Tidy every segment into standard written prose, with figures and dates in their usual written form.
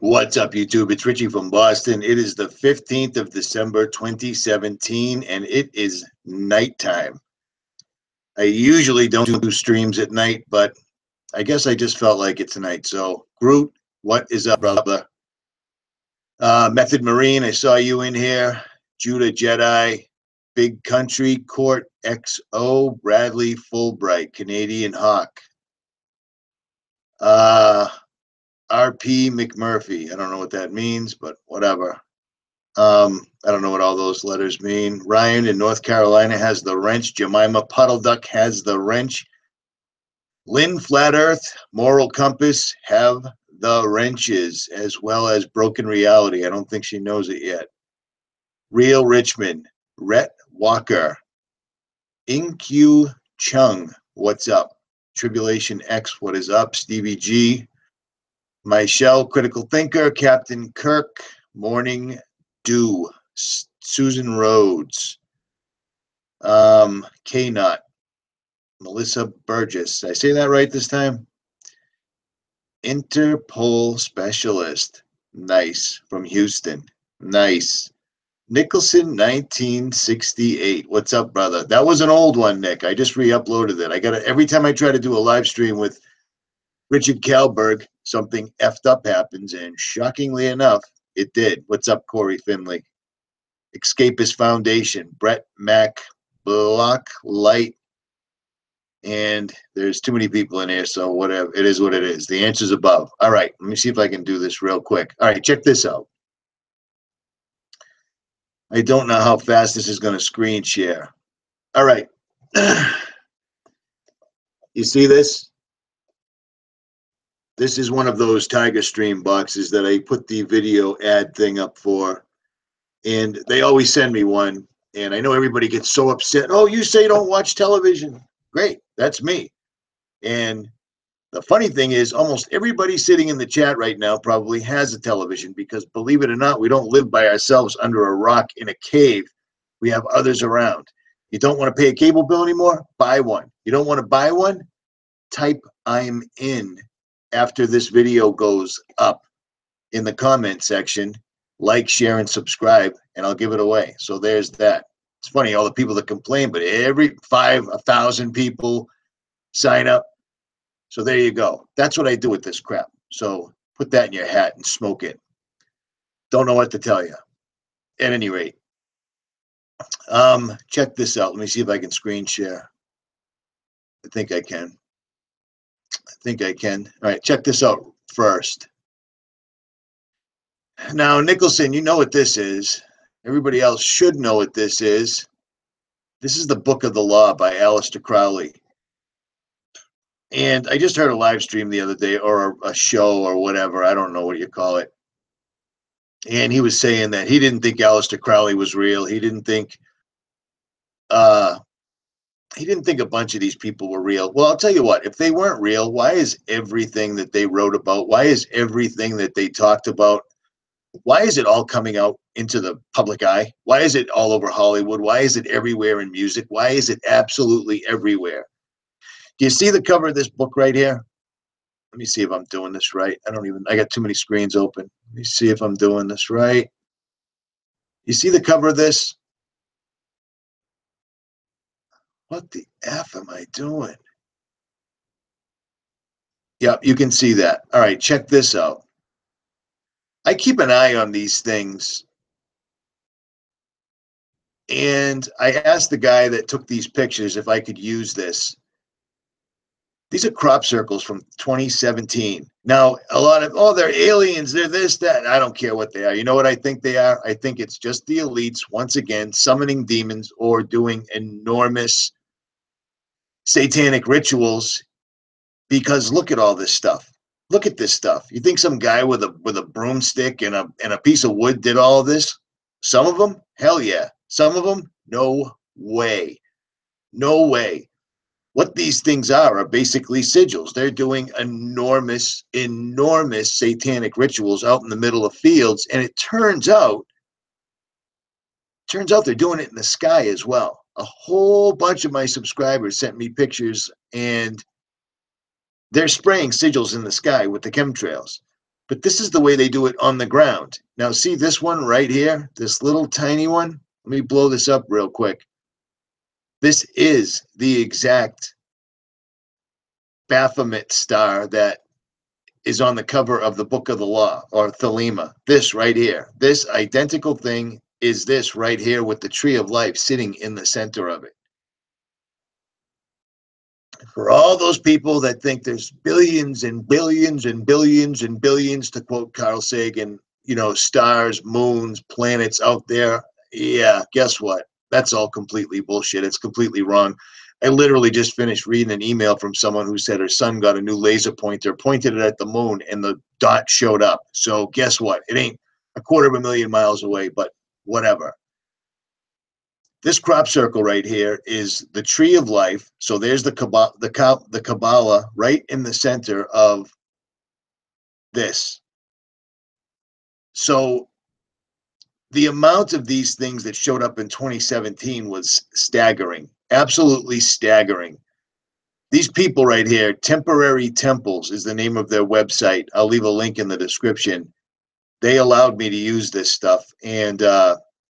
What's up, YouTube? It's Richie from Boston. It is the 15th of December, 2017, and it is nighttime. I usually don't do streams at night, but I guess I just felt like it tonight. So, Groot, what is up, brother? Method Marine, I saw you in here. Judah Jedi, Big Country, Court XO, Bradley Fulbright, Canadian Hawk. RP McMurphy. I don't know what that means, but whatever. I don't know what all those letters mean. Ryan in North Carolina has the wrench. Jemima Puddle Duck has the wrench. Lynn Flat Earth, Moral Compass have the wrenches, as well as Broken Reality. I don't think she knows it yet. Real Richmond, Rhett Walker, Inq Chung, what's up? Tribulation X, what is up? Stevie G, Michelle, Critical Thinker, Captain Kirk, Morning Dew, Susan Rhodes, K-Nut, Melissa Burgess. Did I say that right this time? Interpol Specialist. Nice. From Houston. Nice. Nicholson 1968. What's up, brother? That was an old one, Nick. I just re-uploaded it. I got it every time I try to do a live stream with Richard Kalberg, something effed up happens, and shockingly enough, it did. What's up, Corey Finley? Escapist Foundation, Brett Mac, Block Light, and there's too many people in here, so whatever. It is what it is. The answer's above. All right, let me see if I can do this real quick. All right, check this out. I don't know how fast this is going to screen share. All right. You see this? This is one of those Tiger Stream boxes that I put the video ad thing up for. And they always send me one. And I know everybody gets so upset. Oh, you say don't watch television. Great. That's me. And the funny thing is almost everybody sitting in the chat right now probably has a television because, believe it or not, we don't live by ourselves under a rock in a cave. We have others around. You don't want to pay a cable bill anymore? Buy one. You don't want to buy one? Type I'm in after this video goes up in the comment section. Like, share, and subscribe, and I'll give it away. So there's that. It's funny, all the people that complain, but every 1,000 people sign up. So there you go. That's what I do with this crap. So put that in your hat and smoke it. Don't know what to tell you. At any rate, check this out. Let me see if I can screen share. I think I can. All right, check this out first. Now, Nicholson, you know what this is. Everybody else should know what this is. This is the Book of the Law by Aleister Crowley. And I just heard a live stream the other day, or a show or whatever. I don't know what you call it. And he was saying that he didn't think Aleister Crowley was real. He didn't think a bunch of these people were real. Well, I'll tell you what, if they weren't real, why is everything that they wrote about, why is everything that they talked about, why is it all coming out into the public eye? Why is it all over Hollywood? Why is it everywhere in music? Why is it absolutely everywhere? Do you see the cover of this book right here? Let me see if I'm doing this right. I got too many screens open. Let me see if I'm doing this right. You see the cover of this? What the F am I doing? Yep, you can see that. All right, check this out. I keep an eye on these things. And I asked the guy that took these pictures if I could use this. These are crop circles from 2017. Now, a lot of, oh, they're aliens, they're this, that. I don't care what they are. You know what I think they are? I think it's just the elites, once again, summoning demons or doing enormous satanic rituals, because look at all this stuff. Look at this stuff. You think some guy with a broomstick and a piece of wood did all of this? Some of them, hell yeah. Some of them, no way. No way. What these things are basically sigils. They're doing enormous satanic rituals out in the middle of fields, and it turns out they're doing it in the sky as well. A whole bunch of my subscribers sent me pictures, and they're spraying sigils in the sky with the chemtrails. But this is the way they do it on the ground. Now, see this one right here, this little tiny one? Let me blow this up real quick. This is the exact Baphomet star that is on the cover of the Book of the Law, or Thelema. This right here. This identical thing is this right here with the tree of life sitting in the center of it. For all those people that think there's billions and billions and billions and billions, to quote Carl Sagan, you know, stars, moons, planets out there, yeah, guess what? That's all completely bullshit. It's completely wrong. I literally just finished reading an email from someone who said her son got a new laser pointer, pointed it at the moon, and the dot showed up. So guess what? It ain't a 250,000 miles away, but whatever. This crop circle right here is the tree of life. So there's the Kabbalah right in the center of this. So the amount of these things that showed up in 2017 was staggering, absolutely staggering. These people right here, Temporary Temples is the name of their website. I'll leave a link in the description. They allowed me to use this stuff, and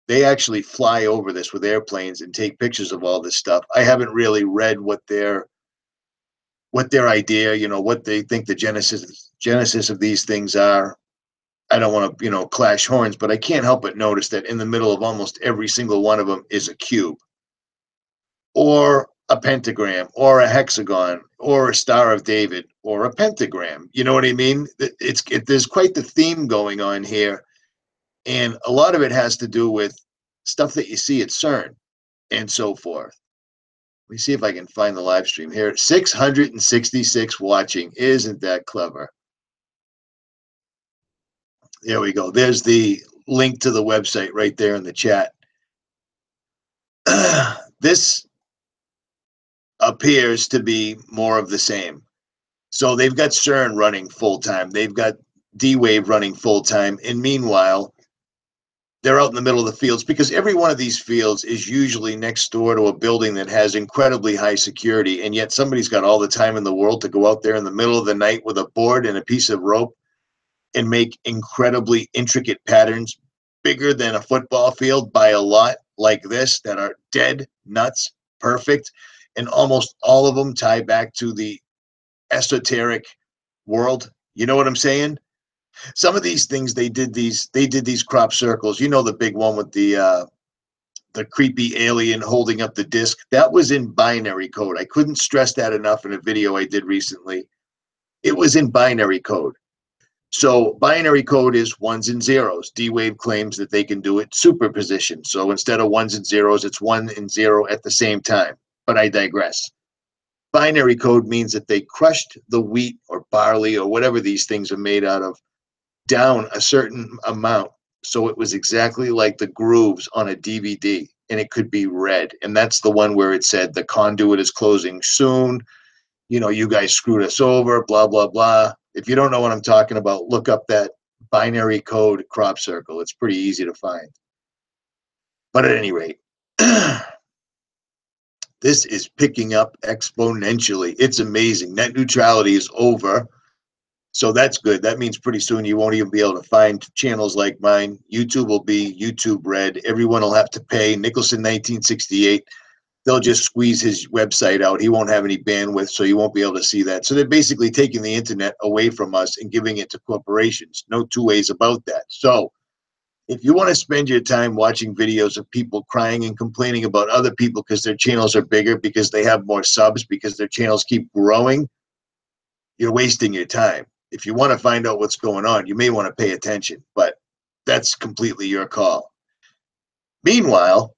they actually fly over this with airplanes and take pictures of all this stuff. I haven't really read what their idea, you know, what they think the genesis of these things are. I don't want to, you know, clash horns, but I can't help but notice that in the middle of almost every single one of them is a cube, or a pentagram, or a hexagon, or a Star of David, or a pentagram. You know what I mean? There's quite the theme going on here, and a lot of it has to do with stuff that you see at CERN and so forth. Let me see if I can find the live stream here. 666 watching. Isn't that clever? There we go. There's the link to the website right there in the chat. This appears to be more of the same. So they've got CERN running full time. They've got D-Wave running full time. And meanwhile, they're out in the middle of the fields, because every one of these fields is usually next door to a building that has incredibly high security. And yet somebody's got all the time in the world to go out there in the middle of the night with a board and a piece of rope and make incredibly intricate patterns bigger than a football field by a lot, like this, that are dead nuts perfect. And almost all of them tie back to the esoteric world. You know what I'm saying? Some of these things, they did these crop circles. You know, the big one with the creepy alien holding up the disc, that was in binary code. I couldn't stress that enough in a video I did recently. It was in binary code. So binary code is ones and zeros. D-Wave claims that they can do it superposition. So instead of ones and zeros, it's 1 and 0 at the same time. But I digress. Binary code means that they crushed the wheat or barley or whatever these things are made out of down a certain amount. So it was exactly like the grooves on a DVD, and it could be read. And that's the one where it said the conduit is closing soon. You know, you guys screwed us over, blah, blah, blah. If you don't know what I'm talking about, look up that binary code crop circle. It's pretty easy to find. But at any rate, this is picking up exponentially. It's amazing. Net neutrality is over. So that's good. That means pretty soon you won't even be able to find channels like mine. YouTube will be YouTube Red. Everyone will have to pay. Nicholson 1968. They'll just squeeze his website out. He won't have any bandwidth, so you won't be able to see that. So they're basically taking the internet away from us and giving it to corporations. No two ways about that. So if you want to spend your time watching videos of people crying and complaining about other people because their channels are bigger, because they have more subs, because their channels keep growing, you're wasting your time. If you want to find out what's going on, you may want to pay attention, but that's completely your call. Meanwhile,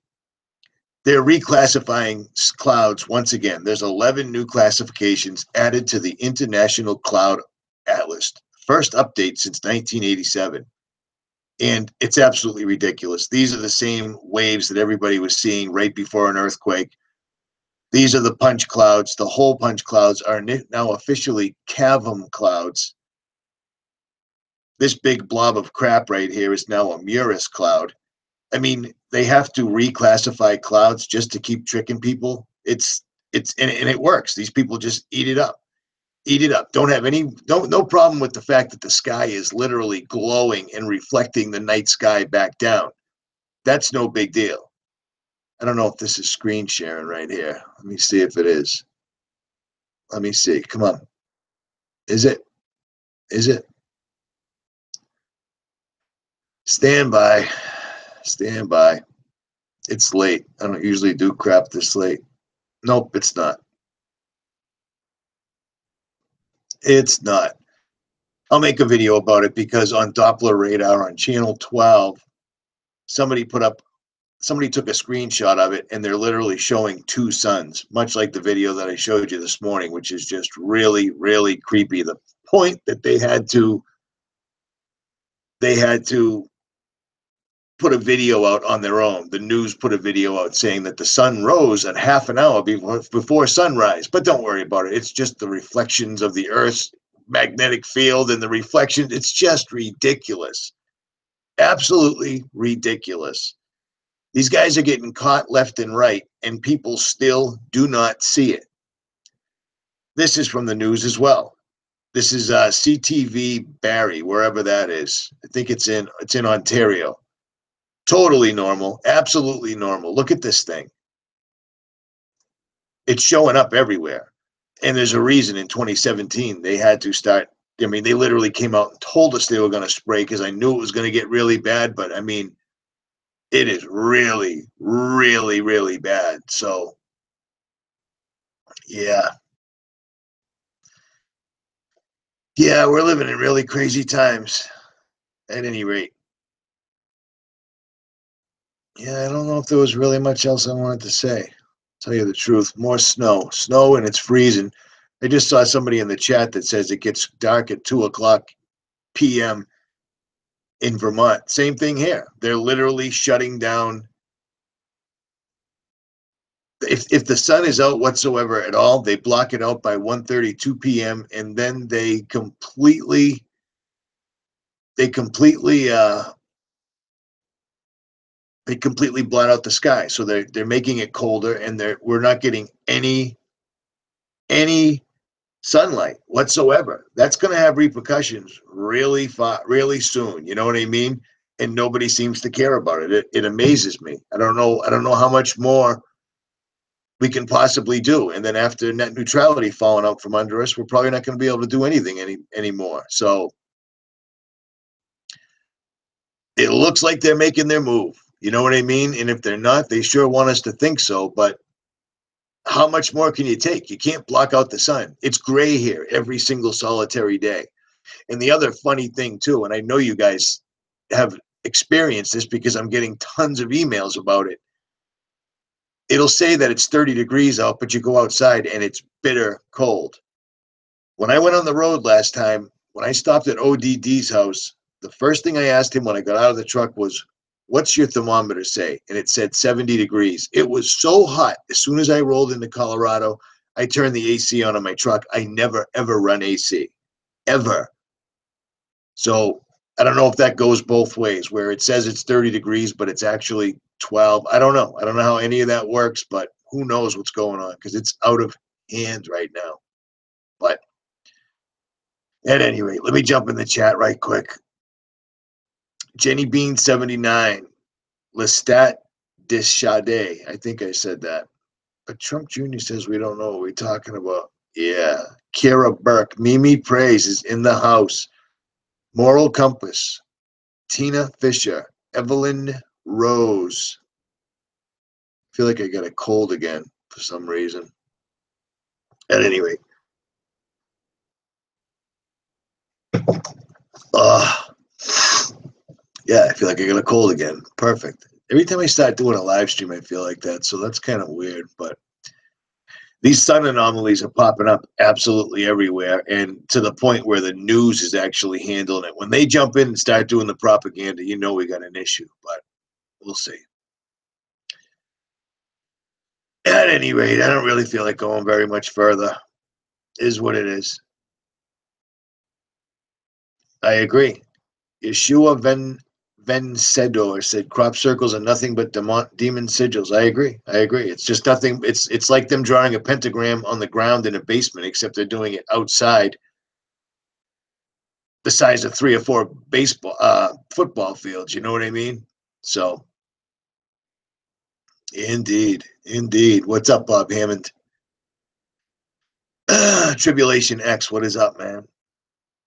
they're reclassifying clouds once again. There's 11 new classifications added to the International Cloud Atlas. First update since 1987. And it's absolutely ridiculous. These are the same waves that everybody was seeing right before an earthquake. These are the punch clouds. The whole punch clouds are now officially cavum clouds. This big blob of crap right here is now a Murus cloud. I mean, they have to reclassify clouds just to keep tricking people. And it works. These people just eat it up. Eat it up. Don't have any, no problem with the fact that the sky is literally glowing and reflecting the night sky back down. That's no big deal. I don't know if this is screen sharing right here. Let me see if it is. Let me see. Come on. Is it? Is it? Stand by. Stand by. It's late. I don't usually do crap this late. Nope, it's not. It's not. I'll make a video about it because on Doppler radar on channel 12, somebody took a screenshot of it and they're literally showing two suns, much like the video that I showed you this morning, which is just really, really creepy. The point that they had to put a video out on their own. The news put a video out saying that the sun rose at half an hour before sunrise. But don't worry about it. It's just the reflections of the Earth's magnetic field and the reflection. It's just ridiculous. Absolutely ridiculous. These guys are getting caught left and right, and people still do not see it. This is from the news as well. This is CTV Barrie, wherever that is. I think it's in Ontario. Totally normal, absolutely normal. Look at this thing. It's showing up everywhere. And there's a reason in 2017 they had to start. I mean, they literally came out and told us they were going to spray because I knew it was going to get really bad. But I mean, it is really, really, really bad. So, yeah. Yeah, we're living in really crazy times at any rate. Yeah, I don't know if there was really much else I wanted to say. Tell you the truth, more snow, and it's freezing. I just saw somebody in the chat that says it gets dark at 2:00 p.m. in Vermont. Same thing here. They're literally shutting down. If the sun is out whatsoever at all, they block it out by 1:32 p.m. and then they completely blot out the sky. So they're making it colder, and we're not getting any sunlight whatsoever. That's going to have repercussions really soon. You know what I mean? And nobody seems to care about it. It amazes me. I don't know how much more we can possibly do. And then after net neutrality falling out from under us, we're probably not going to be able to do anything anymore. So it looks like they're making their move. You know what I mean? And if they're not, they sure want us to think so. But how much more can you take? You can't block out the sun. It's gray here every single solitary day. And the other funny thing too, and I know you guys have experienced this because I'm getting tons of emails about it. It'll say that it's 30 degrees out, but you go outside and it's bitter cold. When I went on the road last time, when I stopped at ODD's house, the first thing I asked him when I got out of the truck was, "What's your thermometer say?" And it said 70 degrees. It was so hot. As soon as I rolled into Colorado, I turned the AC on in my truck. I never, ever run AC. Ever. So I don't know if that goes both ways, where it says it's 30 degrees, but it's actually 12. I don't know. I don't know how any of that works, but who knows what's going on because it's out of hand right now. But at any rate, let me jump in the chat right quick. Jenny Bean 79, Lestat Deschade. I think I said that. But Trump Jr. says we don't know what we're talking about. Yeah. Kara Burke, Mimi Praise is in the house. Moral Compass, Tina Fisher, Evelyn Rose. I feel like I got a cold again for some reason. At any rate. Yeah, I feel like I got a cold again. Perfect. Every time I start doing a live stream, I feel like that. So that's kind of weird. But these sun anomalies are popping up absolutely everywhere, and to the point where the news is actually handling it. When they jump in and start doing the propaganda, you know we got an issue, but we'll see. At any rate, I don't really feel like going very much further. Is what it is. I agree. Yeshua Vencedor said crop circles are nothing but demon sigils. I agree. It's just nothing. It's like them drawing a pentagram on the ground in a basement, except they're doing it outside the size of 3 or 4 football fields. You know what I mean? So, indeed. What's up, Bob Hammond? Tribulation X, what is up, man?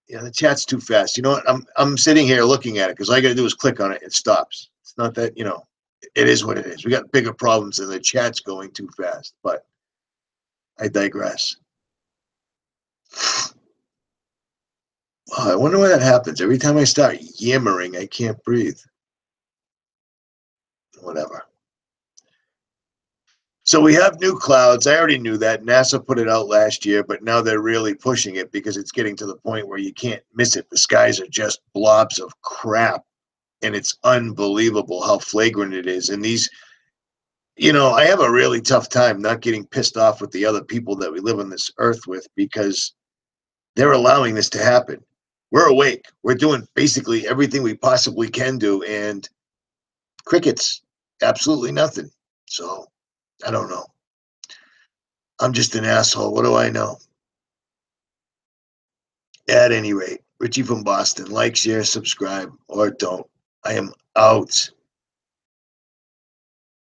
Yeah, the chat's too fast. You know what? I'm sitting here looking at it because all I got to do is click on it. It stops. It's not that, it is what it is. We got bigger problems than the chat's going too fast. But I digress. Oh, I wonder why that happens. Every time I start yammering, I can't breathe. Whatever. So we have new clouds. I already knew that. NASA put it out last year, but now they're really pushing it because it's getting to the point where you can't miss it. The skies are just blobs of crap. And it's unbelievable how flagrant it is. And these, I have a really tough time not getting pissed off with the other people that we live on this earth with because they're allowing this to happen. We're awake. We're doing basically everything we possibly can do. And crickets, absolutely nothing. So I don't know. I'm just an asshole. What do I know? At any rate, Richie from Boston, like, share, subscribe, or don't. I am out.